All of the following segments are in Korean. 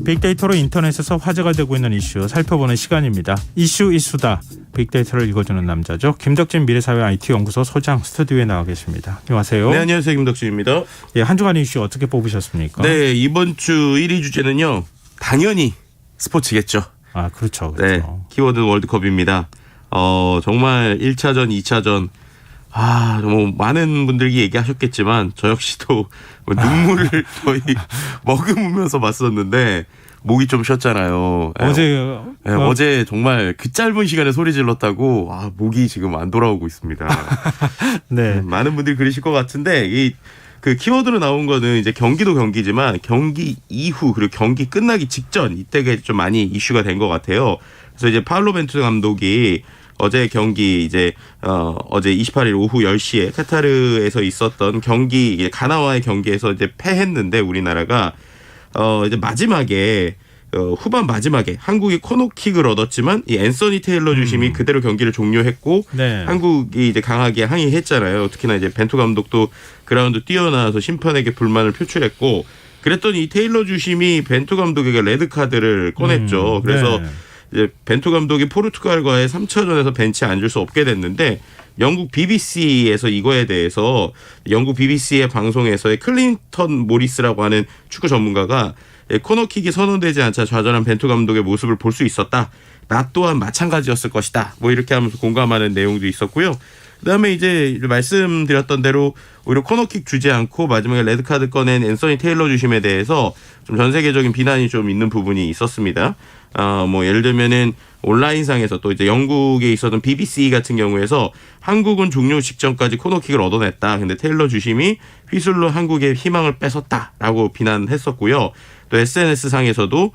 빅데이터로 인터넷에서 화제가 되고 있는 이슈 살펴보는 시간입니다. 이슈다. 빅데이터를 읽어주는 남자죠. 김덕진 미래사회 IT연구소 소장 스튜디오에 나와 계십니다. 안녕하세요. 네, 안녕하세요. 김덕진입니다. 예, 한 주간 이슈 어떻게 뽑으셨습니까? 네, 이번 주 1위 주제는요. 당연히 스포츠겠죠. 아, 그렇죠. 네, 키워드 월드컵입니다. 정말 1차전, 2차전 너무 많은 분들이 얘기하셨겠지만 저 역시도 눈물을 거의 머금으면서 봤었는데 목이 좀 쉬었잖아요. 어제 정말 그 짧은 시간에 소리 질렀다고 목이 지금 안 돌아오고 있습니다. 네, 많은 분들이 그러실 것 같은데 그 키워드로 나온 거는 이제 경기도 경기지만 경기 이후 그리고 경기 끝나기 직전 이때가 좀 많이 이슈가 된 것 같아요. 그래서 이제 파울로 벤투 감독이 어제 경기 어제 28일 오후 10시에 카타르에서 있었던 경기 가나와의 경기에서 이제 패했는데 우리나라가 이제 마지막에 후반 마지막에 한국이 코너킥을 얻었지만 이 앤서니 테일러 주심이 그대로 경기를 종료했고 네. 한국이 이제 강하게 항의했잖아요. 특히나 이제 벤투 감독도 그라운드 뛰어나와서 심판에게 불만을 표출했고 그랬더니 이 테일러 주심이 벤투 감독에게 레드 카드를 꺼냈죠. 그래서 네. 이제 벤투 감독이 포르투갈과의 3차전에서 벤치에 앉을 수 없게 됐는데 영국 BBC에서 이거에 대해서 영국 BBC의 방송에서의 클린턴 모리스라고 하는 축구 전문가가 코너킥이 선언되지 않자 좌절한 벤투 감독의 모습을 볼 수 있었다. 나 또한 마찬가지였을 것이다. 뭐 이렇게 하면서 공감하는 내용도 있었고요. 그다음에 이제 말씀드렸던 대로 오히려 코너킥 주지 않고 마지막에 레드카드 꺼낸 앤서니 테일러 주심에 대해서 좀 전 세계적인 비난이 좀 있는 부분이 있었습니다. 예를 들면은 온라인상에서 또 이제 영국에 있었던 BBC 같은 경우에서 한국은 종료 직전까지 코너킥을 얻어냈다. 근데 테일러 주심이 휘슬로 한국의 희망을 뺏었다라고 비난했었고요. 또 SNS상에서도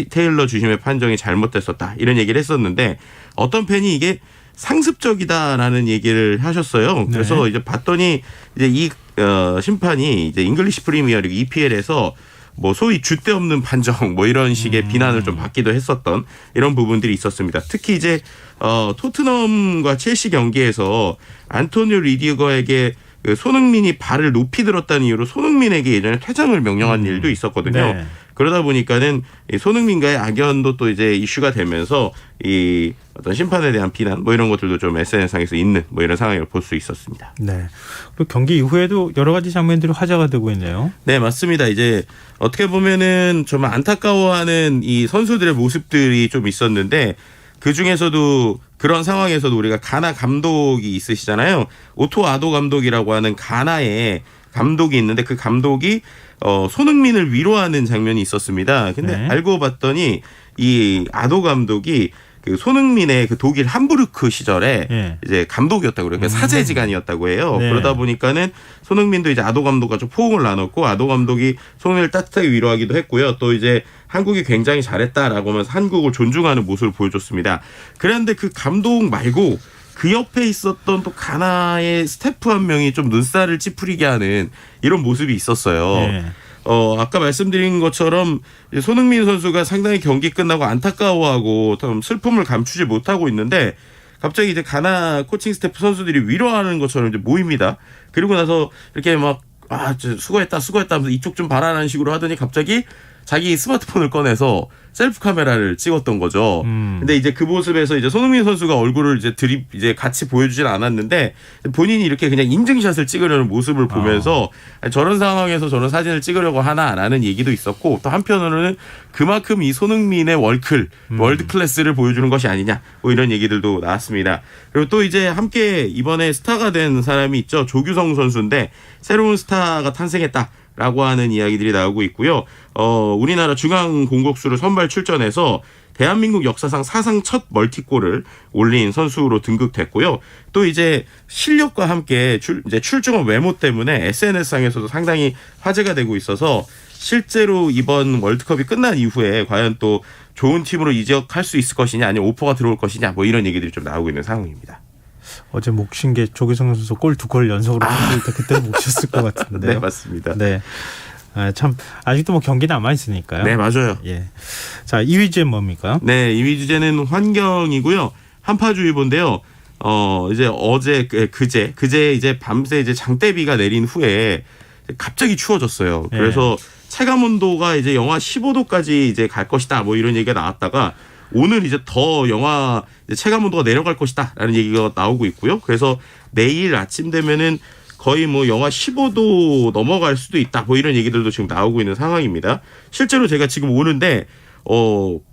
테일러 주심의 판정이 잘못됐었다. 이런 얘기를 했었는데 어떤 팬이 이게 상습적이다라는 얘기를 하셨어요. 그래서 네. 이제 봤더니 이제 이 심판이 이제 잉글리시 프리미어리그 EPL에서 소위 줏대 없는 판정 이런 식의 비난을 좀 받기도 했었던 이런 부분들이 있었습니다. 특히 이제 토트넘과 첼시 경기에서 안토니오 리디거에게 손흥민이 발을 높이 들었다는 이유로 손흥민에게 예전에 퇴장을 명령한 일도 있었거든요. 네. 그러다 보니까는 손흥민과의 악연도 또 이제 이슈가 되면서 이 어떤 심판에 대한 비난 이런 것들도 좀 SNS상에서 있는 이런 상황을 볼 수 있었습니다. 네. 그리고 경기 이후에도 여러 가지 장면들이 화제가 되고 있네요. 네, 맞습니다. 이제 어떻게 보면은 좀 안타까워하는 이 선수들의 모습들이 좀 있었는데 그 중에서도 그런 상황에서도 우리가 가나 감독이 있으시잖아요. 오토 아도 감독이라고 하는 가나의 감독이 있는데 그 감독이 손흥민을 위로하는 장면이 있었습니다. 근데 네. 알고 봤더니 이 아도 감독이 그 손흥민의 그 독일 함부르크 시절에 네. 이제 감독이었다고 그래요. 사제지간이었다고 해요. 네. 그러다 보니까는 손흥민도 이제 아도 감독과 좀 포옹을 나눴고 아도 감독이 손흥민을 따뜻하게 위로하기도 했고요. 또 이제 한국이 굉장히 잘했다라고 하면서 한국을 존중하는 모습을 보여줬습니다. 그런데 그 감독 말고 그 옆에 있었던 또 가나의 스태프 한 명이 좀 눈살을 찌푸리게 하는 이런 모습이 있었어요. 네. 아까 말씀드린 것처럼 손흥민 선수가 상당히 경기 끝나고 안타까워하고 좀 슬픔을 감추지 못하고 있는데 갑자기 이제 가나 코칭 스태프 선수들이 위로하는 것처럼 이제 모입니다. 그리고 나서 이렇게 수고했다 하면서 이쪽 좀 봐라라는 식으로 하더니 갑자기 자기 스마트폰을 꺼내서 셀프 카메라를 찍었던 거죠. 근데 이제 그 모습에서 이제 손흥민 선수가 얼굴을 이제 같이 보여주진 않았는데 본인이 이렇게 그냥 인증샷을 찍으려는 모습을 보면서 저런 상황에서 저런 사진을 찍으려고 하나라는 얘기도 있었고 또 한편으로는 그만큼 이 손흥민의 월드 클래스를 보여주는 것이 아니냐 이런 얘기들도 나왔습니다. 그리고 또 이제 함께 이번에 스타가 된 사람이 있죠. 조규성 선수인데 새로운 스타가 탄생했다. 라고 하는 이야기들이 나오고 있고요. 우리나라 중앙 공격수로 선발 출전해서 대한민국 역사상 사상 첫 멀티골을 올린 선수로 등극됐고요. 또 이제 실력과 함께 이제 출중한 외모 때문에 SNS상에서도 상당히 화제가 되고 있어서 실제로 이번 월드컵이 끝난 이후에 과연 또 좋은 팀으로 이적할 수 있을 것이냐 아니면 오퍼가 들어올 것이냐 이런 얘기들이 좀 나오고 있는 상황입니다. 어제 목 쉰 게 조규성 선수 골 2골 연속으로 했을 때 그때 목 쉬었을 것 같은데요. 네, 맞습니다. 네. 참 아직도 경기 남아 있으니까요. 네, 맞아요. 예. 자, 2위 주제는 뭡니까? 네, 2위 주제는 환경이고요. 한파주의보인데요. 이제 어제 그제 이제 밤새 이제 장대비가 내린 후에 갑자기 추워졌어요. 그래서 체감 온도가 이제 영하 15도까지 이제 갈 것이다. 뭐 이런 얘기가 나왔다가 오늘 이제 더 영하 체감 온도가 내려갈 것이다라는 얘기가 나오고 있고요. 그래서 내일 아침 되면은 거의 뭐 영하 15도 넘어갈 수도 있다. 뭐 이런 얘기들도 지금 나오고 있는 상황입니다. 실제로 제가 지금 오는데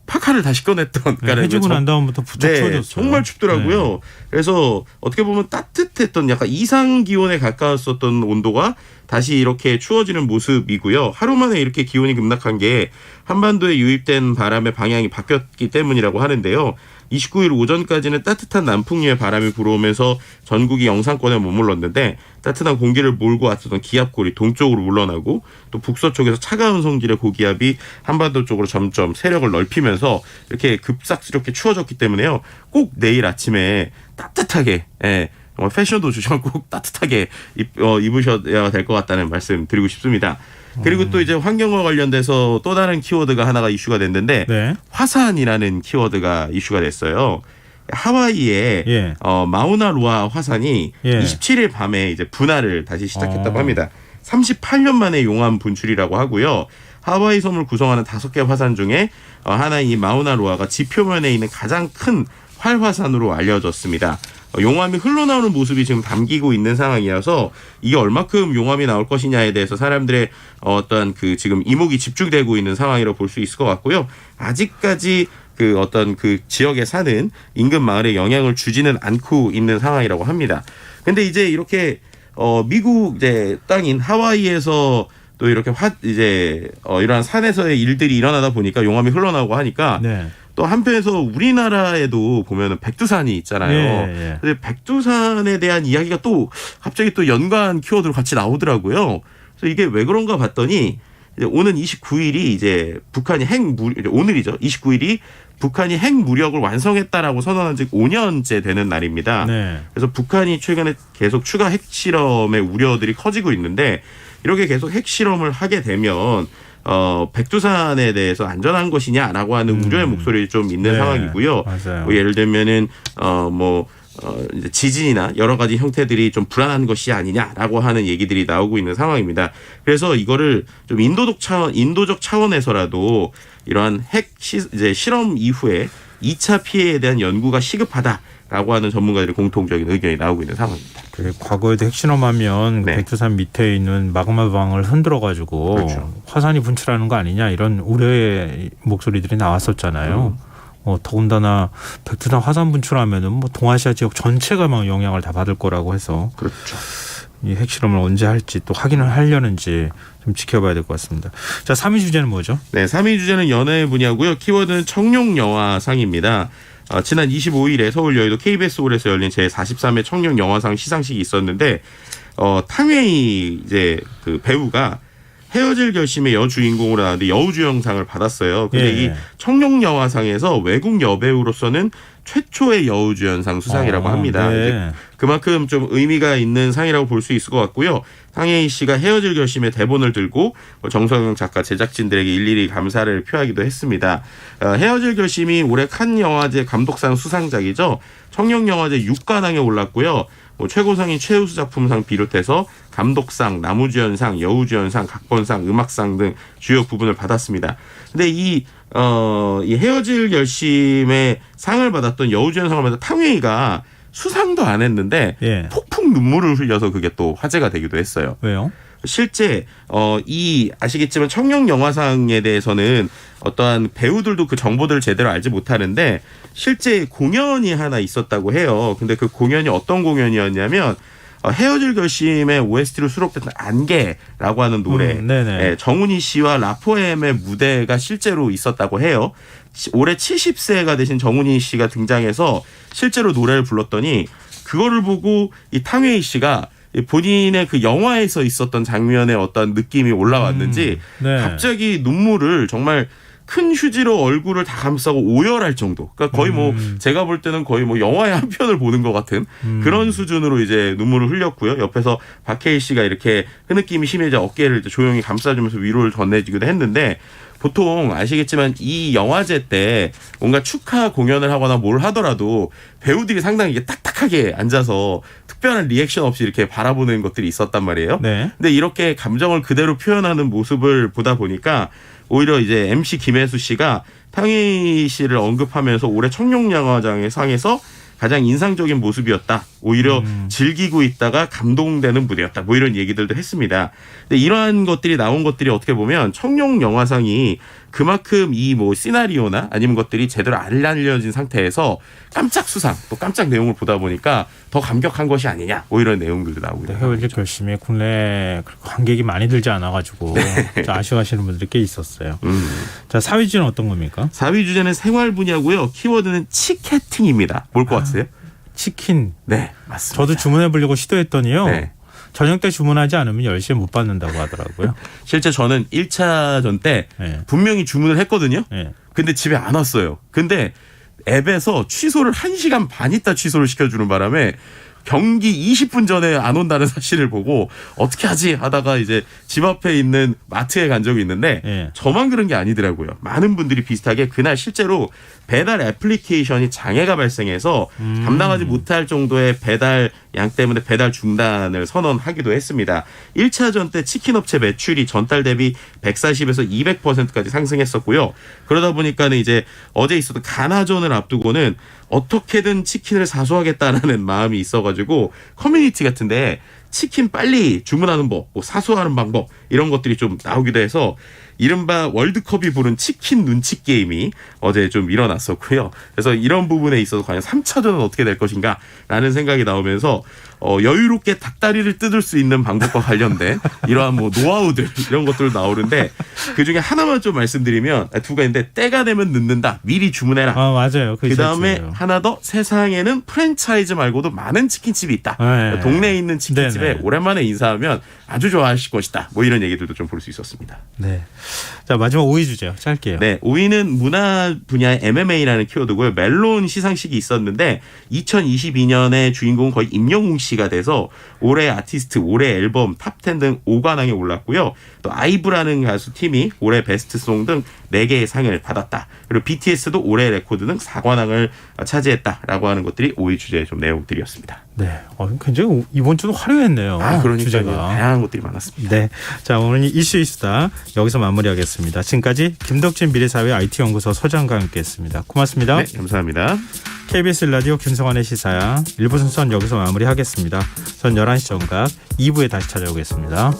파카를 다시 꺼냈던. 네, 해지고 난 다음부터 부쩍 네, 추워졌어요. 정말 춥더라고요. 네. 그래서 어떻게 보면 따뜻했던 약간 이상 기온에 가까웠었던 온도가 다시 이렇게 추워지는 모습이고요. 하루 만에 이렇게 기온이 급락한 게 한반도에 유입된 바람의 방향이 바뀌었기 때문이라고 하는데요. 29일 오전까지는 따뜻한 남풍류의 바람이 불어오면서 전국이 영상권에 머물렀는데 따뜻한 공기를 몰고 왔었던 기압골이 동쪽으로 물러나고 또 북서쪽에서 차가운 성질의 고기압이 한반도 쪽으로 점점 세력을 넓히면서 이렇게 급작스럽게 추워졌기 때문에요. 꼭 내일 아침에 따뜻하게 패션도 조심하고 꼭 따뜻하게 입으셔야 될 것 같다는 말씀 드리고 싶습니다. 그리고 또 이제 환경과 관련돼서 또 다른 키워드가 하나가 이슈가 됐는데 네. 화산이라는 키워드가 이슈가 됐어요. 하와이의 예. 마우나로아 화산이 예. 27일 밤에 이제 분할을 다시 시작했다고 합니다. 38년 만에 용암 분출이라고 하고요. 하와이 섬을 구성하는 5개 화산 중에 하나인 이 마우나로아가 지표면에 있는 가장 큰 활화산으로 알려졌습니다. 용암이 흘러나오는 모습이 지금 담기고 있는 상황이어서 이게 얼마큼 용암이 나올 것이냐에 대해서 사람들의 어떤 그 지금 이목이 집중되고 있는 상황이라고 볼 수 있을 것 같고요. 아직까지 그 어떤 그 지역에 사는 인근 마을에 영향을 주지는 않고 있는 상황이라고 합니다. 근데 이제 이렇게 미국 이제 땅인 하와이에서 또 이렇게 이러한 산에서의 일들이 일어나다 보니까 용암이 흘러나오고 하니까 네. 또 한편에서 우리나라에도 보면은 백두산이 있잖아요. 예. 근데 백두산에 대한 이야기가 또 갑자기 또 연관 키워드로 같이 나오더라고요. 그래서 이게 왜 그런가 봤더니 이제 오는 29일이 이제 북한이 오늘이죠. 29일이 북한이 핵 무력을 완성했다라고 선언한 지 5년째 되는 날입니다. 네. 그래서 북한이 최근에 계속 추가 핵실험의 우려들이 커지고 있는데 이렇게 계속 핵실험을 하게 되면 백두산에 대해서 안전한 것이냐라고 하는 우려의 목소리 좀 있는 네, 상황이고요. 맞아요. 뭐 예를 들면은 이제 지진이나 여러 가지 형태들이 좀 불안한 것이 아니냐라고 하는 얘기들이 나오고 있는 상황입니다. 그래서 이거를 좀 인도적 차원에서라도 이러한 이제 실험 이후에 2차 피해에 대한 연구가 시급하다라고 하는 전문가들의 공통적인 의견이 나오고 있는 상황입니다. 과거에도 핵실험하면 네. 백두산 밑에 있는 마그마방을 흔들어가지고 그렇죠. 화산이 분출하는 거 아니냐 이런 우려의 목소리들이 나왔었잖아요. 더군다나 백두산 화산 분출하면은 뭐 동아시아 지역 전체가 막 영향을 다 받을 거라고 해서 그렇죠. 이 핵실험을 언제 할지 또 확인을 하려는지 좀 지켜봐야 될 것 같습니다. 자, 3위 주제는 뭐죠? 네, 3위 주제는 연애 분야고요. 키워드는 청룡영화상입니다. 지난 25일에 서울 여의도 KBS홀에서 열린 제43회 청룡영화상 시상식이 있었는데 탕웨이 이제 그 배우가 헤어질 결심의 여주인공으로 나왔는데 여우주연상을 받았어요. 근데 예. 이 청룡영화상에서 외국 여배우로서는 최초의 여우주연상 수상이라고 합니다. 네. 이제 그만큼 좀 의미가 있는 상이라고 볼 수 있을 것 같고요. 탕웨이 씨가 헤어질 결심의 대본을 들고 정성영 작가 제작진들에게 일일이 감사를 표하기도 했습니다. 헤어질 결심이 올해 칸 영화제 감독상 수상작이죠. 청룡영화제 6관왕에 올랐고요. 최고상인 최우수 작품상 비롯해서 감독상, 나무주연상, 여우주연상, 각본상, 음악상 등 주요 부분을 받았습니다. 근데 이 헤어질 결심의 상을 받았던 여우주연상을 받았던 탕웨이가 수상도 안 했는데 예. 폭풍 눈물을 흘려서 그게 또 화제가 되기도 했어요. 왜요? 실제 아시겠지만 청룡영화상에 대해서는 어떠한 배우들도 그 정보들을 제대로 알지 못하는데 실제 공연이 하나 있었다고 해요. 근데 그 공연이 어떤 공연이었냐면 헤어질 결심의 OST로 수록됐던 안개라고 하는 노래. 네네. 정훈이 씨와 라포엠의 무대가 실제로 있었다고 해요. 올해 70세가 되신 정훈이 씨가 등장해서 실제로 노래를 불렀더니 그거를 보고 이 탕웨이 씨가 본인의 그 영화에서 있었던 장면의 어떤 느낌이 올라왔는지 네. 갑자기 눈물을 정말 큰 휴지로 얼굴을 다 감싸고 오열할 정도. 그러니까 거의 제가 볼 때는 거의 영화의 한 편을 보는 것 같은 그런 수준으로 이제 눈물을 흘렸고요. 옆에서 박해일 씨가 이렇게 흐느낌이 심해져 어깨를 조용히 감싸주면서 위로를 전해주기도 했는데 보통 아시겠지만 이 영화제 때 뭔가 축하 공연을 하거나 뭘 하더라도 배우들이 상당히 이게 딱딱하게 앉아서 특별한 리액션 없이 이렇게 바라보는 것들이 있었단 말이에요. 네. 근데 이렇게 감정을 그대로 표현하는 모습을 보다 보니까 오히려 이제 MC 김혜수 씨가 탕웨이 씨를 언급하면서 올해 청룡영화장의 상에서 가장 인상적인 모습이었다. 오히려 즐기고 있다가 감동되는 무대였다. 뭐 이런 얘기들도 했습니다. 근데 이러한 것들이 나온 것들이 어떻게 보면 청룡영화상이 그만큼 이 뭐 시나리오나 아니면 것들이 제대로 안 알려진 상태에서 깜짝 수상 또 깜짝 내용을 보다 보니까 더 감격한 것이 아니냐. 뭐 이런 내용들도 나오고 있습니다. 해외 결심에 국내 관객이 많이 들지 않아가지고 좀 아쉬워하시는 분들이 꽤 있었어요. 자, 4위 주제는 어떤 겁니까? 4위 주제는 생활 분야고요. 키워드는 치캐팅입니다. 뭘 것 같으세요? 치킨. 네, 맞습니다. 저도 주문해 보려고 시도했더니요. 네. 저녁 때 주문하지 않으면 10시에 못 받는다고 하더라고요. 실제 저는 1차전 때 네. 분명히 주문을 했거든요. 네. 근데 집에 안 왔어요. 근데 앱에서 취소를 1시간 반 있다 취소를 시켜주는 바람에 경기 20분 전에 안 온다는 사실을 보고 어떻게 하지 하다가 이제 집 앞에 있는 마트에 간 적이 있는데 네. 저만 그런 게 아니더라고요. 많은 분들이 비슷하게 그날 실제로 배달 애플리케이션이 장애가 발생해서 감당하지 못할 정도의 배달 양 때문에 배달 중단을 선언하기도 했습니다. 1차전 때 치킨 업체 매출이 전달 대비 140에서 200%까지 상승했었고요. 그러다 보니까는 이제 어제 있었던 가나전을 앞두고는 어떻게든 치킨을 사수하겠다라는 마음이 있어가지고 커뮤니티 같은데 치킨 빨리 주문하는 법, 뭐 사수하는 방법 이런 것들이 좀 나오기도 해서 이른바 월드컵이 부른 치킨 눈치 게임이 어제 좀 일어났었고요. 그래서 이런 부분에 있어서 과연 3차전은 어떻게 될 것인가라는 생각이 나오면서 여유롭게 닭다리를 뜯을 수 있는 방법과 관련된 이러한 뭐 노하우들 이런 것들 나오는데 그중에 하나만 좀 말씀드리면 두 가지인데 때가 되면 늦는다. 미리 주문해라. 아, 맞아요. 그다음에 있었어요. 하나 더 세상에는 프랜차이즈 말고도 많은 치킨집이 있다. 네. 동네에 있는 치킨집에 네네. 오랜만에 인사하면 아주 좋아하실 것이다. 뭐 이런 얘기들도 좀 볼 수 있었습니다. 네. 자, 마지막 5위 주제요. 짧게요. 네, 5위는 문화 분야의 MMA라는 키워드고요. 멜론 시상식이 있었는데 2022년의 주인공은 거의 임영웅 씨가 돼서 올해 아티스트, 올해 앨범, 탑10 등 5관왕에 올랐고요. 또 아이브라는 가수 팀이 올해 베스트송 등 4개의 상을 받았다. 그리고 BTS도 올해 레코드 등 4관왕을 차지했다라고 하는 것들이 5위 주제의 좀 내용들이었습니다. 네. 굉장히 이번 주는 화려했네요. 그러니까요. 주제가. 다양한 것들이 많았습니다. 네. 자, 오늘 이슈 이슈다 여기서 마무리하겠습니다. 지금까지 김덕진 미래사회 IT연구소 소장과 함께했습니다. 고맙습니다. 네, 감사합니다. KBS 라디오 김성환의 시사야 1부 순서는 여기서 마무리하겠습니다. 전 11시 정각 2부에 다시 찾아오겠습니다.